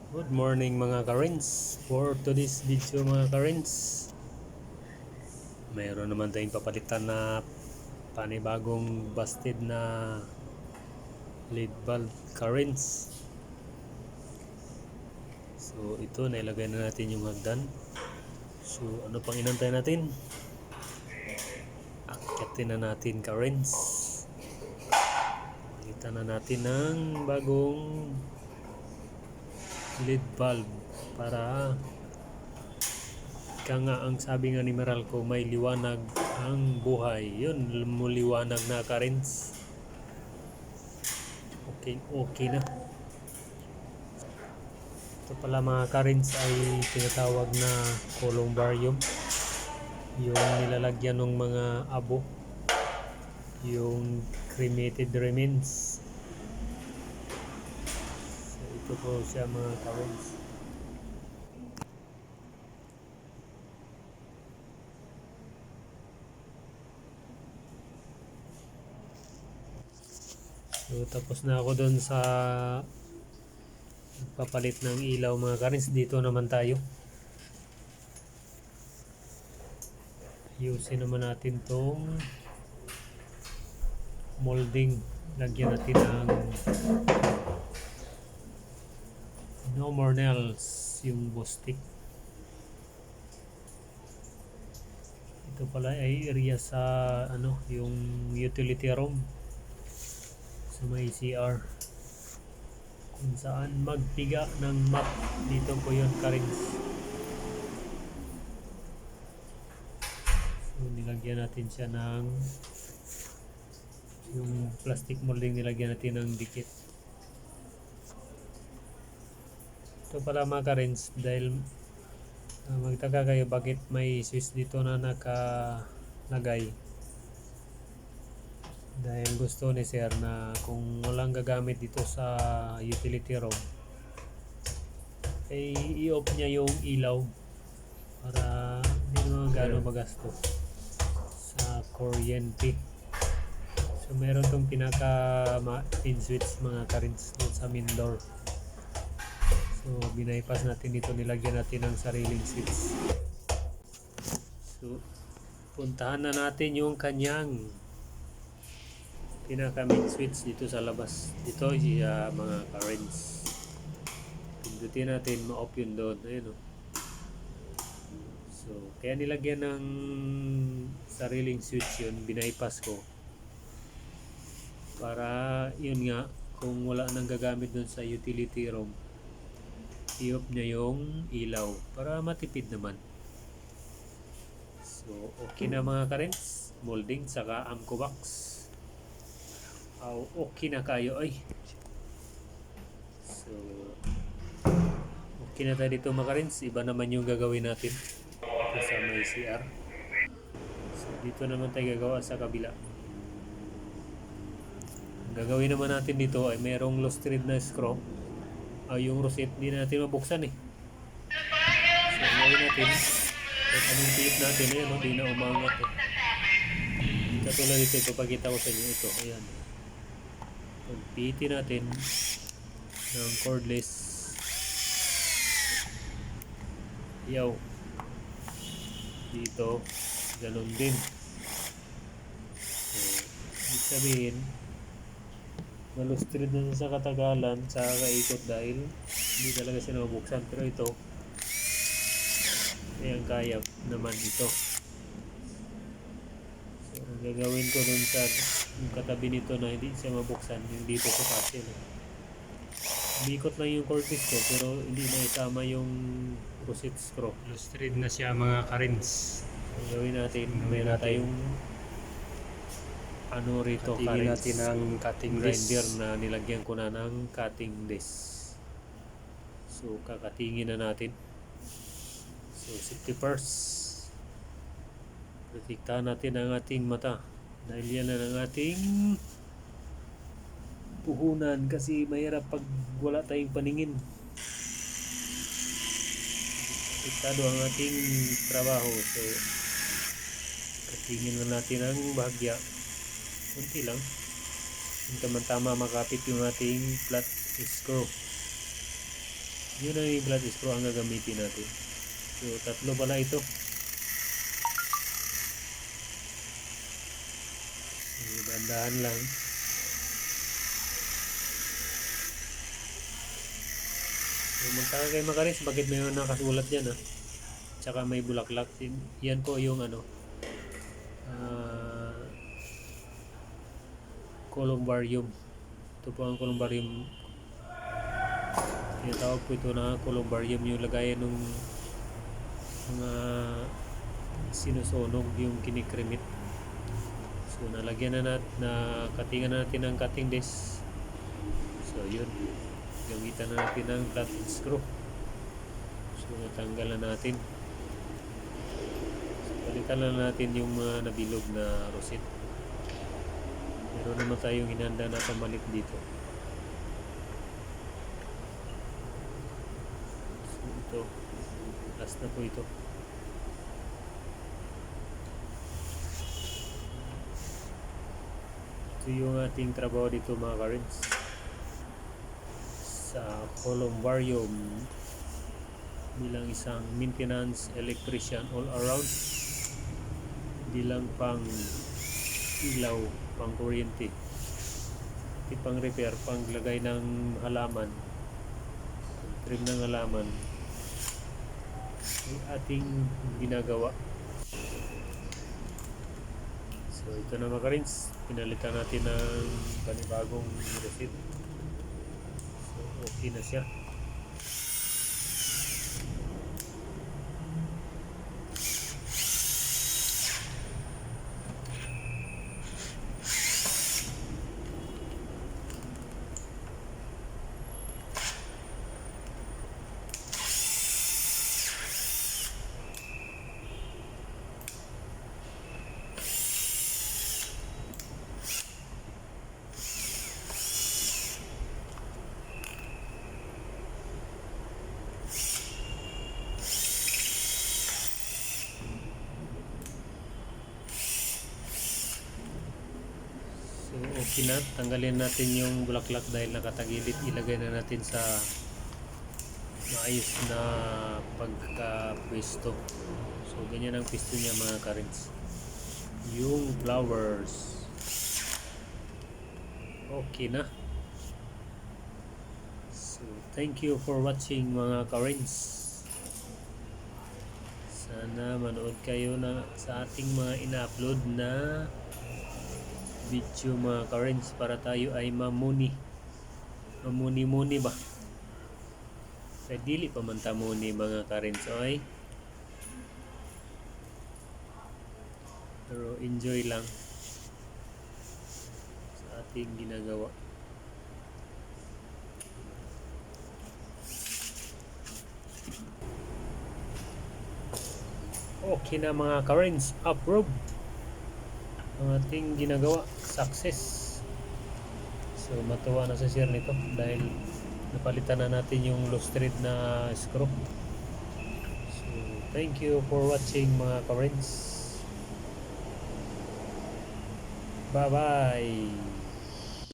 Good morning mga Karins. For today's video mga Karins, mayroon naman tayong papalitan na panibagong busted na lead valve Karins. So ito, nailagay na natin yung hagdan. So ano pang inantay natin? Akyatin na natin Karins. Palitan na natin ng bagong lead valve para kaya nga ang sabi nga ni Meralco, may liwanag ang buhay. Yun, muliwanag na Karins. Okay na. Ito pala mga Karins ay tinatawag na columbarium. Yung nilalagyan ng mga abo. Yung cremated remains. So ito po siya mga Karins. So tapos na ako doon sa papalit ng ilaw mga Karins. Dito naman tayo. Ayusin naman natin tong molding. Lagyan natin ng no more nails yung bostick. Ito pala ay area sa yung utility room sa may CR kung saan magpiga ng map. Dito po yun Karins. So nilagyan natin siya ng yung plastic molding, nilagyan natin ng dikit. Ito pala mga Karins, dahil magtaka kayo bakit may switch dito na nakalagay. Dahil gusto ni sir na kung walang gagamit dito sa utility room ay i-off niya yung ilaw para hindi naman gano'ng magasto sa kuryente. So meron tong pinaka pin switch mga Karins sa main door. So binaypass natin dito, nilagyan natin ng sariling switch. So puntahan na natin yung kanyang pinaka main switch dito sa labas. Dito mga Karins. Pindutin natin, ma-off yun doon. Ayun o. So kaya nilagyan ng sariling switch yun, binaypass ko para yun nga, kung wala nang gagamit doon sa utility room, i-off niya yung ilaw para matipid naman. So okay na mga Karins, molding saka amco box. Okay na kayo ay. So okay na tayo dito mga Karins. Iba naman yung gagawin natin dito sa may CR. So dito naman tayo gagawa sa kabila. Ang gagawin naman natin dito ay mayroong lost thread na screw. Yung rosette hindi na natin mabuksan eh. So ang gawin natin, kahit anong tip natin, ayan, hindi na umangat eh. Katulad dito, ipapakita ko sa inyo ito. Ayan. Pagpihitin natin ng cordless. Yaw. Dito, ganun din. So, ibig sabihin, malustrid na sa katagalan sa kaikot dahil hindi talaga siya nabuksan. Pero ito, ayan, kaya naman ito. So, ang gagawin ko dun sa yung katabi nito na hindi siya mabuksan, yung dito sa pastel. Umikot lang yung cordless ko pero hindi na isama yung rosette screw. Lustered na siya mga Karins. Ang gawin natin, may na tayong rito, katingin natin ang cutting grinder na nilagyan ko na ng cutting disc. So kakatingin na natin. So safety first. Protektahan natin ang ating mata dahil yan ang ating puhunan kasi mahirap pag wala tayong paningin. Protektado ang ating trabaho. So katingin na natin ang bahagya. Kunti lang. Yung tama-tama makapit yung ating flat screw. Yun ang yung flat screw ang gagamitin natin. So tatlo pala ito. So, dahan lang. So, magtaka kayo makaris, bakit may nakasulat dyan tsaka may bulaklak. Yan po yung columbarium. Ito po ang columbarium. Tinatawag po ito na columbarium, yung lagayan ng mga sinusunog, yung kinikrimit. So nalagyan na katingan na natin ng cutting disc. So yun, gamitan na natin ng flat screw. So natanggal na natin. So, palitan na natin yung mga nabilog na rosit. Meron naman tayong hinanda na pamalit dito. So ito, last na po ito. Ito yung ating trabaho dito mga karins sa columbarium bilang isang maintenance electrician all around, hindi lang pang ilaw, pang kuryente, hindi pang repair, pang lagay ng halaman, trim ng halaman ay ating ginagawa. So ito na mga karins, pinalitan natin ng panibagong receipt. So okay na siya. So okay na, tanggalin natin yung bulaklak dahil nakatagilid, ilagay na natin sa maayos na pagka-pwesto. So ganyan ang pwesto niya mga karins, yung flowers. Okay na. So thank you for watching mga karins. Sana manood kayo na sa ating mga ina-upload na video mga karins para tayo ay mamuni ba, kaya dili pa man tamuni mga karins oy, pero enjoy lang sa ating ginagawa. Okay na mga karins, approve ang ating ginagawa, success. So matuwa na sa sir nito dahil napalitan na natin yung loose thread na screw. So thank you for watching mga karins. Bye bye.